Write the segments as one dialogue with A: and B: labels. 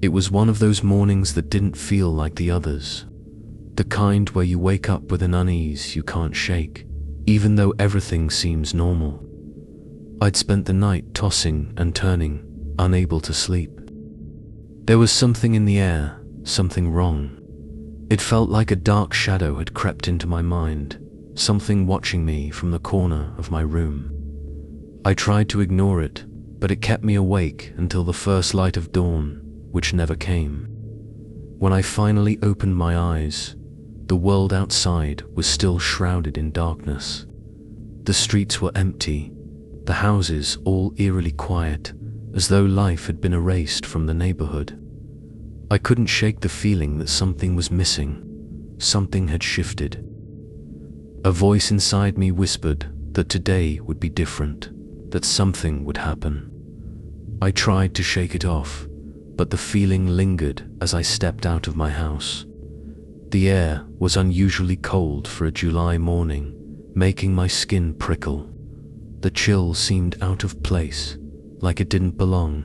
A: It was one of those mornings that didn't feel like the others. The kind where you wake up with an unease you can't shake, even though everything seems normal. I'd spent the night tossing and turning, unable to sleep. There was something in the air, something wrong. It felt like a dark shadow had crept into my mind, something watching me from the corner of my room. I tried to ignore it, but it kept me awake until the first light of dawn, which never came. When I finally opened my eyes, the world outside was still shrouded in darkness. The streets were empty, the houses all eerily quiet, as though life had been erased from the neighborhood. I couldn't shake the feeling that something was missing, something had shifted. A voice inside me whispered that today would be different, that something would happen. I tried to shake it off, but the feeling lingered as I stepped out of my house. The air was unusually cold for a July morning, making my skin prickle. The chill seemed out of place, like it didn't belong.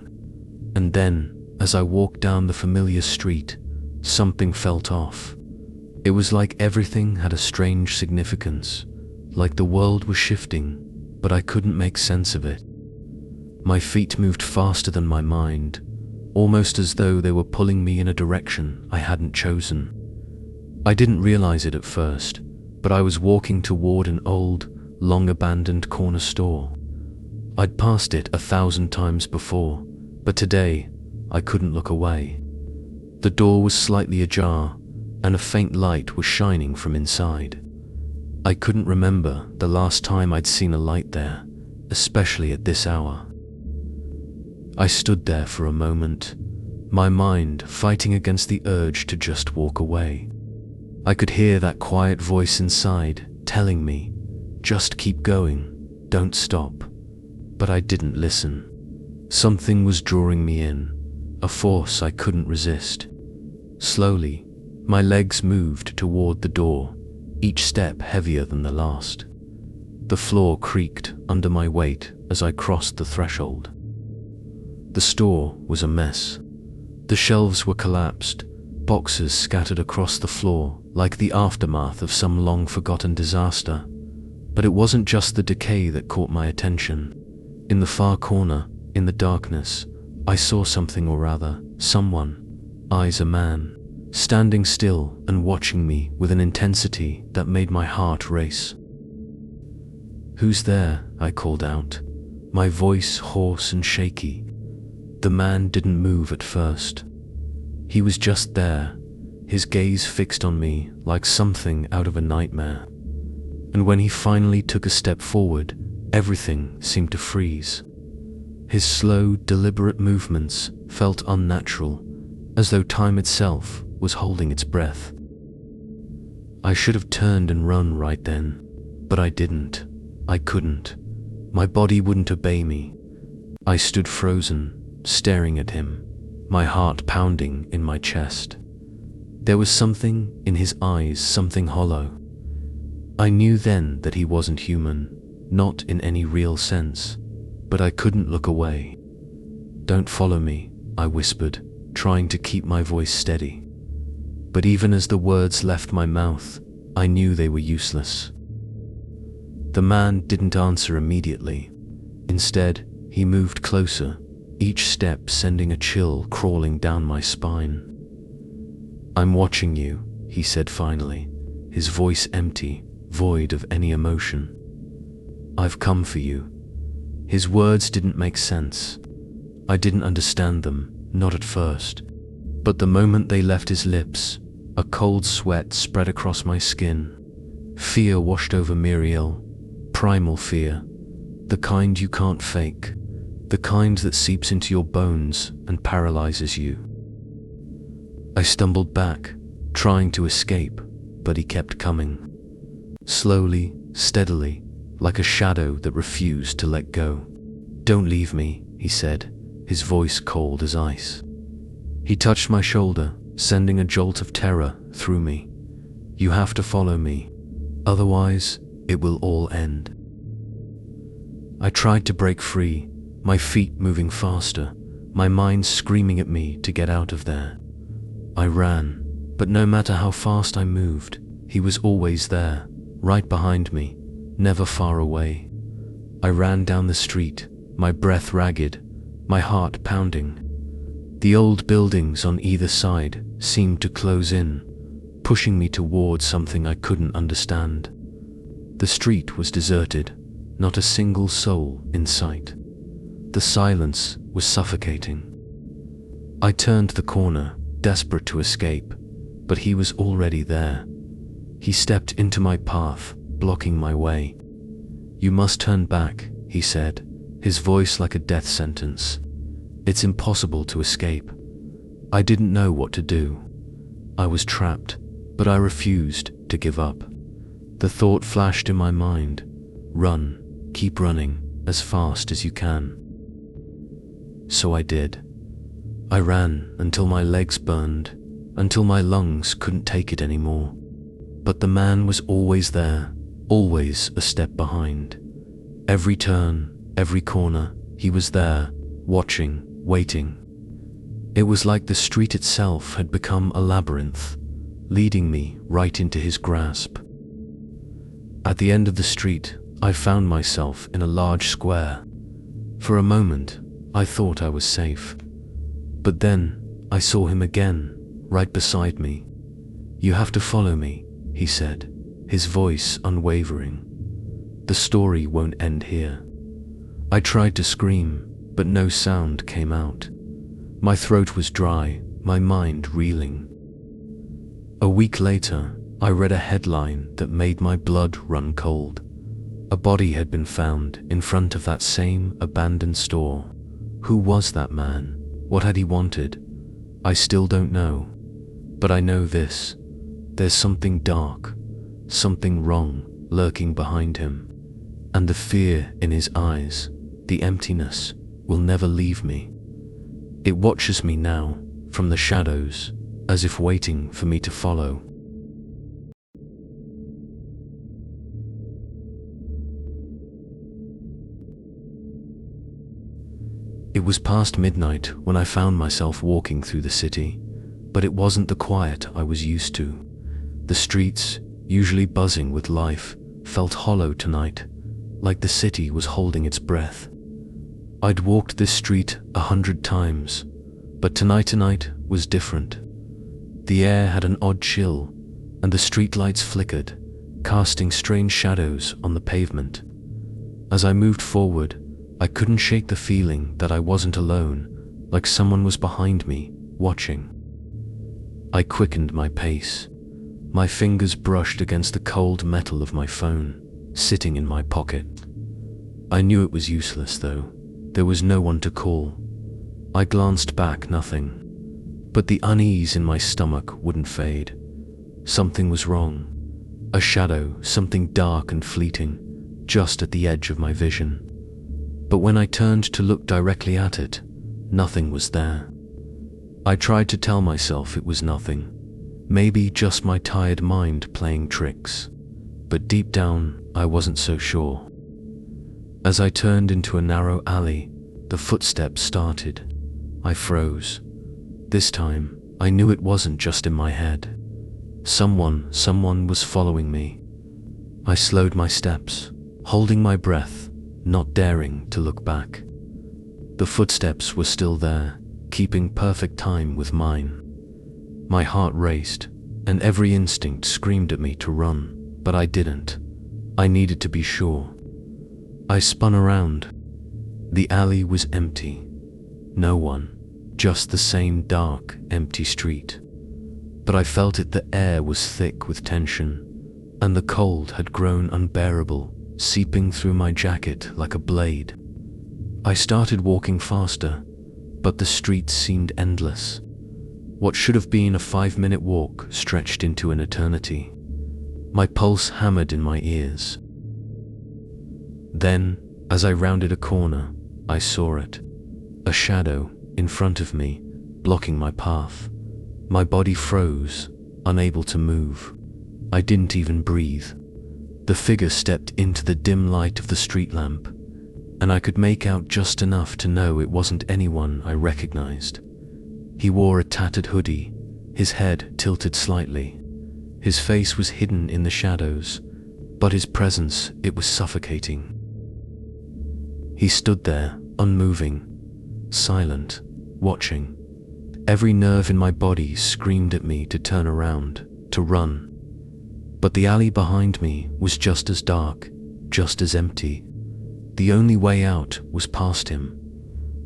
A: And then, as I walked down the familiar street, something felt off. It was like everything had a strange significance, like the world was shifting, but I couldn't make sense of it. My feet moved faster than my mind, almost as though they were pulling me in a direction I hadn't chosen. I didn't realize it at first, but I was walking toward an old, long-abandoned corner store. I'd passed it 1,000 times before, but today, I couldn't look away. The door was slightly ajar, and a faint light was shining from inside. I couldn't remember the last time I'd seen a light there, especially at this hour. I stood there for a moment, my mind fighting against the urge to just walk away. I could hear that quiet voice inside telling me, just keep going, don't stop. But I didn't listen. Something was drawing me in, a force I couldn't resist. Slowly, my legs moved toward the door, each step heavier than the last. The floor creaked under my weight as I crossed the threshold. The store was a mess. The shelves were collapsed, boxes scattered across the floor like the aftermath of some long-forgotten disaster. But it wasn't just the decay that caught my attention. In the far corner, in the darkness, I saw something, or rather, someone, eyes a man, standing still and watching me with an intensity that made my heart race. "Who's there?" I called out, my voice hoarse and shaky. The man didn't move at first. He was just there, his gaze fixed on me like something out of a nightmare. And when he finally took a step forward, everything seemed to freeze. His slow, deliberate movements felt unnatural, as though time itself was holding its breath. I should have turned and run right then, but I didn't. I couldn't. My body wouldn't obey me. I stood frozen, staring at him, my heart pounding in my chest. There was something in his eyes, something hollow. I knew then that he wasn't human, not in any real sense, but I couldn't look away. "Don't follow me," I whispered, trying to keep my voice steady. But even as the words left my mouth, I knew they were useless. The man didn't answer immediately. Instead, he moved closer, each step sending a chill crawling down my spine. "I'm watching you," he said finally, his voice empty, void of any emotion. "I've come for you." His words didn't make sense. I didn't understand them, not at first. But the moment they left his lips, a cold sweat spread across my skin. Fear washed over Muriel, primal fear, the kind you can't fake, the kind that seeps into your bones and paralyzes you. I stumbled back, trying to escape, but he kept coming. Slowly, steadily, like a shadow that refused to let go. "Don't leave me," he said, his voice cold as ice. He touched my shoulder, sending a jolt of terror through me. "You have to follow me, otherwise it will all end." I tried to break free, my feet moving faster, my mind screaming at me to get out of there. I ran, but no matter how fast I moved, he was always there, right behind me, never far away. I ran down the street, my breath ragged, my heart pounding. The old buildings on either side seemed to close in, pushing me towards something I couldn't understand. The street was deserted, not a single soul in sight. The silence was suffocating. I turned the corner, desperate to escape, but he was already there. He stepped into my path, blocking my way. "You must turn back," he said, his voice like a death sentence. "It's impossible to escape." I didn't know what to do. I was trapped, but I refused to give up. The thought flashed in my mind, "Run, keep running, as fast as you can." So I did. I ran until my legs burned, until my lungs couldn't take it anymore. But the man was always there, always a step behind. Every turn, every corner, he was there, watching, waiting. It was like the street itself had become a labyrinth, leading me right into his grasp. At the end of the street, I found myself in a large square. For a moment, I thought I was safe. But then, I saw him again, right beside me. "You have to follow me," he said, his voice unwavering. "The story won't end here." I tried to scream, but no sound came out. My throat was dry, my mind reeling. A week later, I read a headline that made my blood run cold. A body had been found in front of that same abandoned store. Who was that man? What had he wanted? I still don't know. But I know this. There's something dark, something wrong lurking behind him. And the fear in his eyes, the emptiness, will never leave me. It watches me now, from the shadows, as if waiting for me to follow. It was past midnight when I found myself walking through the city, but it wasn't the quiet I was used to. The streets, usually buzzing with life, felt hollow tonight, like the city was holding its breath. I'd walked this street 100 times, but tonight was different. The air had an odd chill, and the streetlights flickered, casting strange shadows on the pavement. As I moved forward, I couldn't shake the feeling that I wasn't alone, like someone was behind me, watching. I quickened my pace. My fingers brushed against the cold metal of my phone, sitting in my pocket. I knew it was useless, though. There was no one to call. I glanced back, nothing. But the unease in my stomach wouldn't fade. Something was wrong. A shadow, something dark and fleeting, just at the edge of my vision. But when I turned to look directly at it, nothing was there. I tried to tell myself it was nothing. Maybe just my tired mind playing tricks. But deep down, I wasn't so sure. As I turned into a narrow alley, the footsteps started. I froze. This time, I knew it wasn't just in my head. Someone was following me. I slowed my steps, holding my breath, not daring to look back. The footsteps were still there, keeping perfect time with mine. My heart raced, and every instinct screamed at me to run, but I didn't. I needed to be sure. I spun around. The alley was empty. No one, just the same dark, empty street. But I felt it, the air was thick with tension, and the cold had grown unbearable, seeping through my jacket like a blade. I started walking faster, but the street seemed endless. What should have been a 5-minute walk stretched into an eternity. My pulse hammered in my ears. Then, as I rounded a corner, I saw it. A shadow in front of me, blocking my path. My body froze, unable to move. I didn't even breathe. The figure stepped into the dim light of the street lamp. and I could make out just enough to know it wasn't anyone I recognized. He wore a tattered hoodie, his head tilted slightly. His face was hidden in the shadows, but his presence, it was suffocating. He stood there, unmoving, silent, watching. Every nerve in my body screamed at me to turn around, to run. But the alley behind me was just as dark, just as empty. The only way out was past him.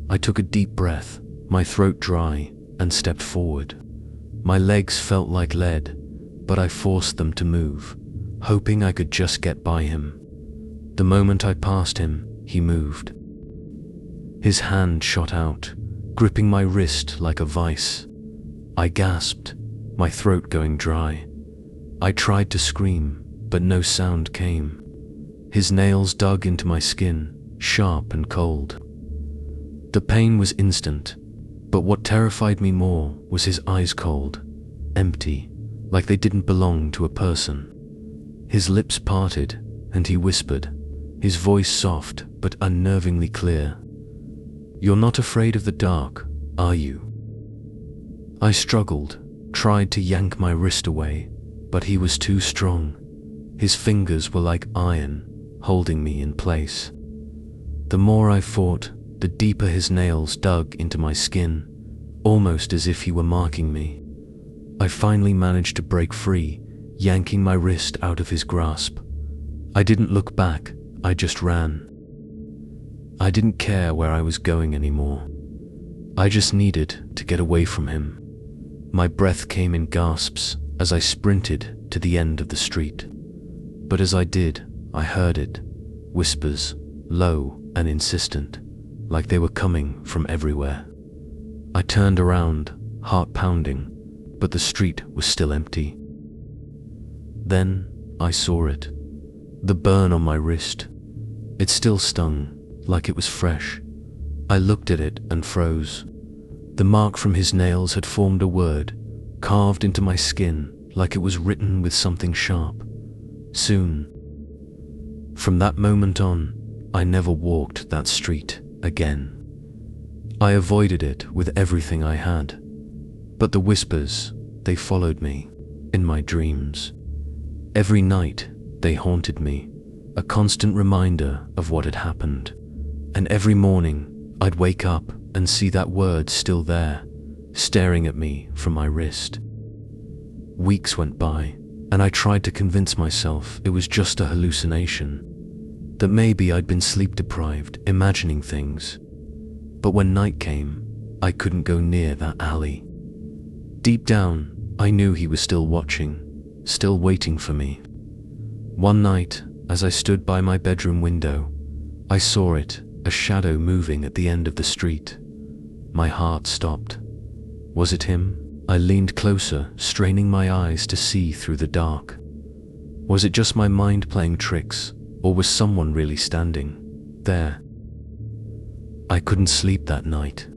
A: I took a deep breath, my throat dry, and stepped forward. My legs felt like lead, but I forced them to move, hoping I could just get by him. The moment I passed him, he moved. His hand shot out, gripping my wrist like a vice. I gasped, my throat going dry. I tried to scream, but no sound came. His nails dug into my skin, sharp and cold. The pain was instant, but what terrified me more was his eyes cold, empty, like they didn't belong to a person. His lips parted, and he whispered, his voice soft but unnervingly clear. "You're not afraid of the dark, are you?" I struggled, tried to yank my wrist away, but he was too strong. His fingers were like iron, holding me in place. The more I fought, the deeper his nails dug into my skin, almost as if he were marking me. I finally managed to break free, yanking my wrist out of his grasp. I didn't look back, I just ran. I didn't care where I was going anymore. I just needed to get away from him. My breath came in gasps as I sprinted to the end of the street. But as I did, I heard it, whispers, low and insistent, like they were coming from everywhere. I turned around, heart pounding, but the street was still empty. Then I saw it, the burn on my wrist. It still stung, like it was fresh. I looked at it and froze. The mark from his nails had formed a word, carved into my skin like it was written with something sharp. Soon. From that moment on, I never walked that street again. I avoided it with everything I had. But the whispers, they followed me, in my dreams. Every night, they haunted me, a constant reminder of what had happened. And every morning, I'd wake up and see that word still there, staring at me from my wrist. Weeks went by, and I tried to convince myself it was just a hallucination, that maybe I'd been sleep-deprived, imagining things. But when night came, I couldn't go near that alley. Deep down, I knew he was still watching, still waiting for me. One night, as I stood by my bedroom window, I saw it, a shadow moving at the end of the street. My heart stopped. Was it him? I leaned closer, straining my eyes to see through the dark. Was it just my mind playing tricks, or was someone really standing there? I couldn't sleep that night.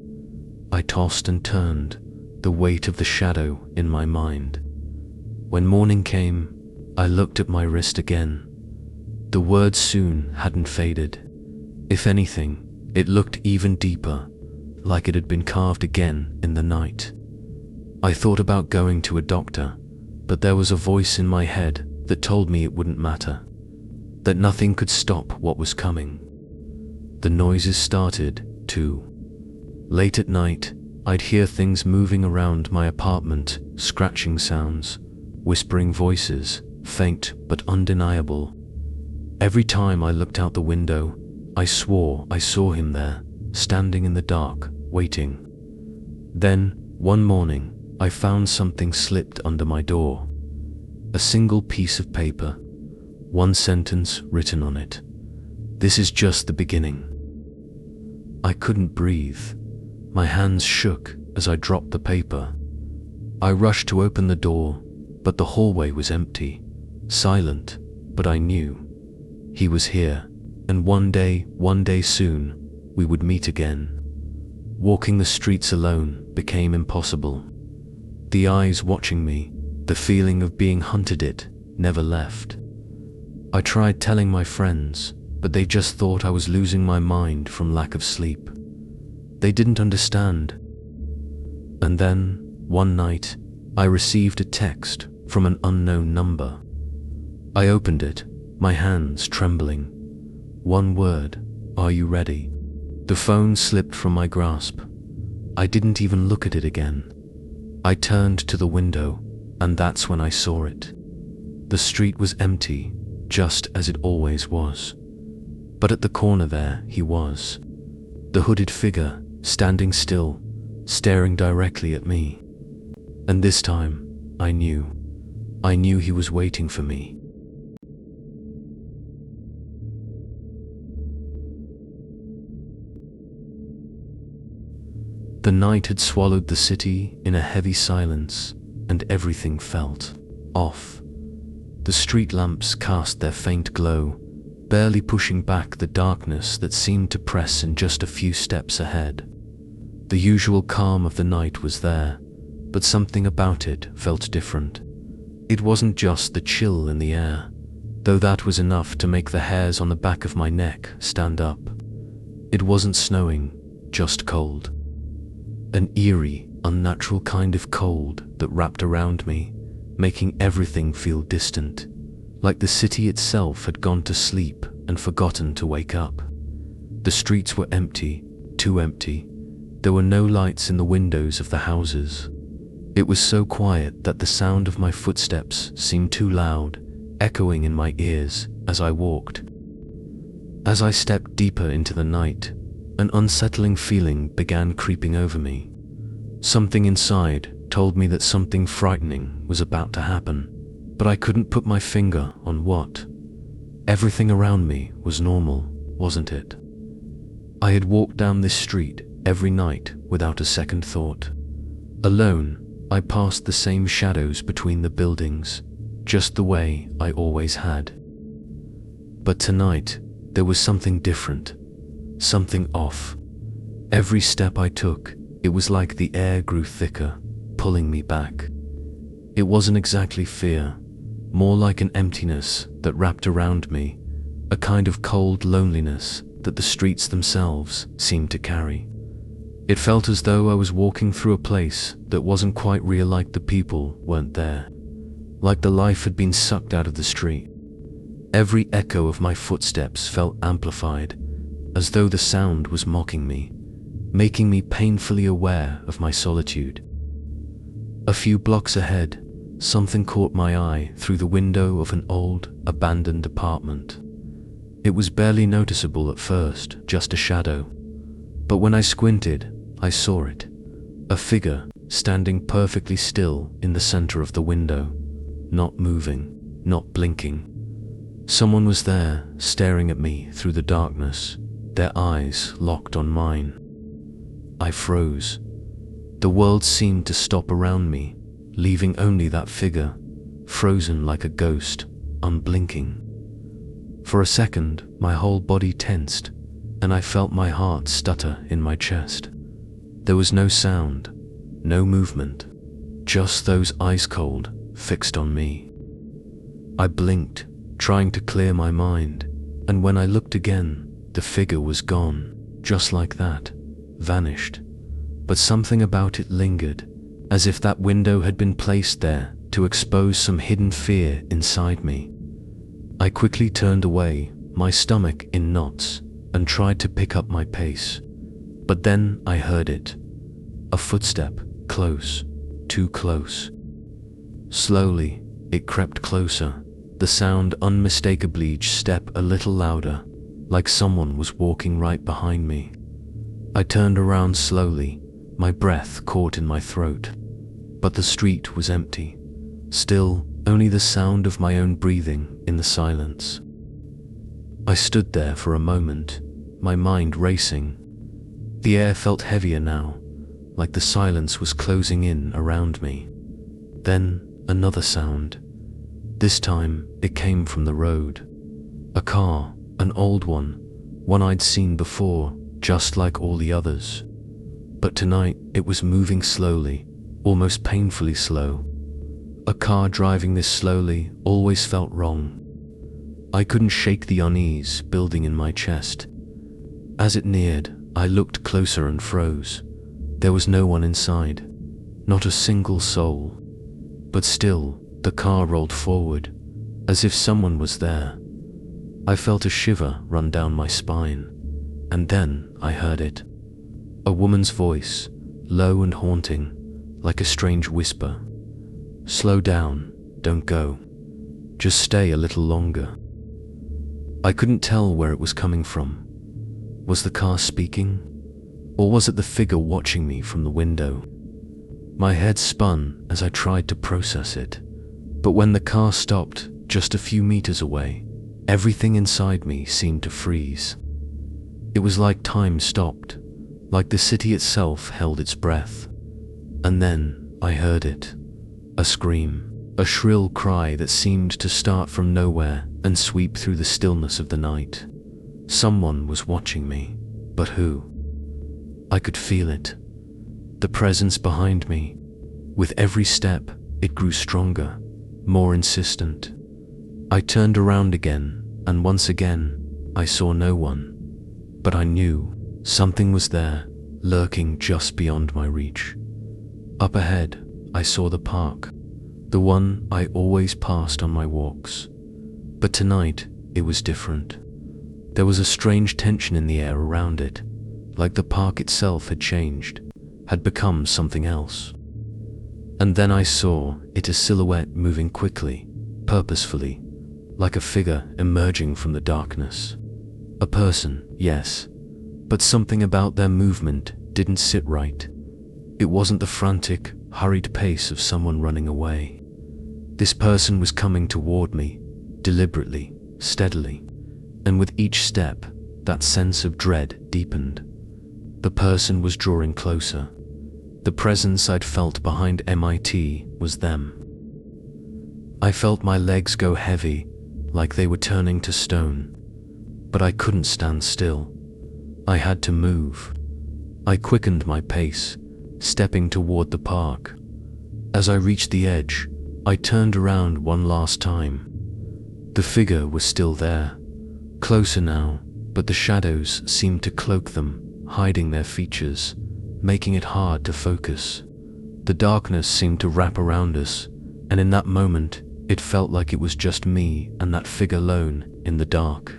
A: I tossed and turned, the weight of the shadow in my mind. When morning came, I looked at my wrist again. The words soon hadn't faded. If anything, it looked even deeper, like it had been carved again in the night. I thought about going to a doctor, but there was a voice in my head that told me it wouldn't matter, that nothing could stop what was coming. The noises started, too. Late at night, I'd hear things moving around my apartment, scratching sounds, whispering voices, faint but undeniable. Every time I looked out the window, I swore I saw him there, standing in the dark, waiting. Then, one morning, I found something slipped under my door. A single piece of paper, one sentence written on it. "This is just the beginning." I couldn't breathe. My hands shook as I dropped the paper. I rushed to open the door, but the hallway was empty, silent, but I knew. He was here, and one day soon, we would meet again. Walking the streets alone became impossible. The eyes watching me, the feeling of being hunted, it never left. I tried telling my friends, but they just thought I was losing my mind from lack of sleep. They didn't understand. And then, one night, I received a text from an unknown number. I opened it, my hands trembling. One word, "Are you ready?" The phone slipped from my grasp. I didn't even look at it again. I turned to the window, and that's when I saw it. The street was empty, just as it always was. But at the corner there, he was. The hooded figure, standing still, staring directly at me. And this time, I knew he was waiting for me. The night had swallowed the city in a heavy silence, and everything felt off. The street lamps cast their faint glow, barely pushing back the darkness that seemed to press in just a few steps ahead. The usual calm of the night was there, but something about it felt different. It wasn't just the chill in the air, though that was enough to make the hairs on the back of my neck stand up. It wasn't snowing, just cold. An eerie, unnatural kind of cold that wrapped around me, making everything feel distant, like the city itself had gone to sleep and forgotten to wake up. The streets were empty, too empty. There were no lights in the windows of the houses. It was so quiet that the sound of my footsteps seemed too loud, echoing in my ears as I walked. As I stepped deeper into the night, an unsettling feeling began creeping over me. Something inside told me that something frightening was about to happen, but I couldn't put my finger on what. Everything around me was normal, wasn't it? I had walked down this street every night without a second thought. Alone, I passed the same shadows between the buildings, just the way I always had. But tonight, there was something different, something off. Every step I took, it was like the air grew thicker, pulling me back. It wasn't exactly fear, more like an emptiness that wrapped around me, a kind of cold loneliness that the streets themselves seemed to carry. It felt as though I was walking through a place that wasn't quite real, like the people weren't there, like the life had been sucked out of the street. Every echo of my footsteps felt amplified, as though the sound was mocking me, making me painfully aware of my solitude. A few blocks ahead, something caught my eye through the window of an old, abandoned apartment. It was barely noticeable at first, just a shadow. But when I squinted, I saw it. A figure standing perfectly still in the center of the window, not moving, not blinking. Someone was there, staring at me through the darkness, their eyes locked on mine. I froze. The world seemed to stop around me, leaving only that figure, frozen like a ghost, unblinking. For a second, my whole body tensed, and I felt my heart stutter in my chest. There was no sound, no movement, just those eyes cold, fixed on me. I blinked, trying to clear my mind, and when I looked again, the figure was gone, just like that, vanished. But something about it lingered, as if that window had been placed there to expose some hidden fear inside me. I quickly turned away, my stomach in knots, and tried to pick up my pace. But then I heard it. A footstep, close, too close. Slowly, it crept closer, the sound unmistakably each step a little louder, like someone was walking right behind me. I turned around slowly, my breath caught in my throat. But the street was empty. Still, only the sound of my own breathing in the silence. I stood there for a moment, my mind racing. The air felt heavier now, like the silence was closing in around me. Then, another sound. This time, it came from the road. A car, an old one I'd seen before, just like all the others. But tonight, it was moving slowly, almost painfully slow. A car driving this slowly always felt wrong. I couldn't shake the unease building in my chest. As it neared, I looked closer and froze. There was no one inside, not a single soul. But still, the car rolled forward, as if someone was there. I felt a shiver run down my spine, and then I heard it. A woman's voice, low and haunting, like a strange whisper. "Slow down, don't go. Just stay a little longer." I couldn't tell where it was coming from. Was the car speaking? Or was it the figure watching me from the window? My head spun as I tried to process it. But when the car stopped just a few meters away, everything inside me seemed to freeze. It was like time stopped, like the city itself held its breath. And then I heard it. A scream, a shrill cry that seemed to start from nowhere and sweep through the stillness of the night. Someone was watching me, but who? I could feel it. The presence behind me. With every step, it grew stronger, more insistent. I turned around again, and once again, I saw no one. But I knew something was there, lurking just beyond my reach. Up ahead, I saw the park, the one I always passed on my walks. But tonight, it was different. There was a strange tension in the air around it, like the park itself had changed, had become something else. And then I saw it, a silhouette moving quickly, purposefully, like a figure emerging from the darkness. A person, yes, but something about their movement didn't sit right. It wasn't the frantic, hurried pace of someone running away. This person was coming toward me, deliberately, steadily, and with each step, that sense of dread deepened. The person was drawing closer. The presence I'd felt behind MIT was them. I felt my legs go heavy, like they were turning to stone. But I couldn't stand still. I had to move. I quickened my pace, stepping toward the park. As I reached the edge, I turned around one last time. The figure was still there, closer now, but the shadows seemed to cloak them, hiding their features, making it hard to focus. The darkness seemed to wrap around us, and in that moment, it felt like it was just me and that figure alone in the dark.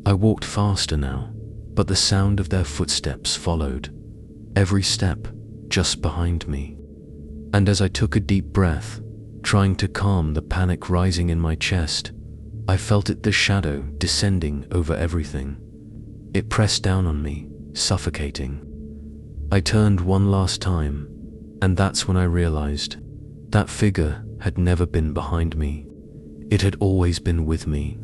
A: I walked faster now, but the sound of their footsteps followed, every step just behind me. And as I took a deep breath, trying to calm the panic rising in my chest, I felt it, the shadow descending over everything. It pressed down on me, suffocating. I turned one last time, and that's when I realized that figure had never been behind me. It had always been with me.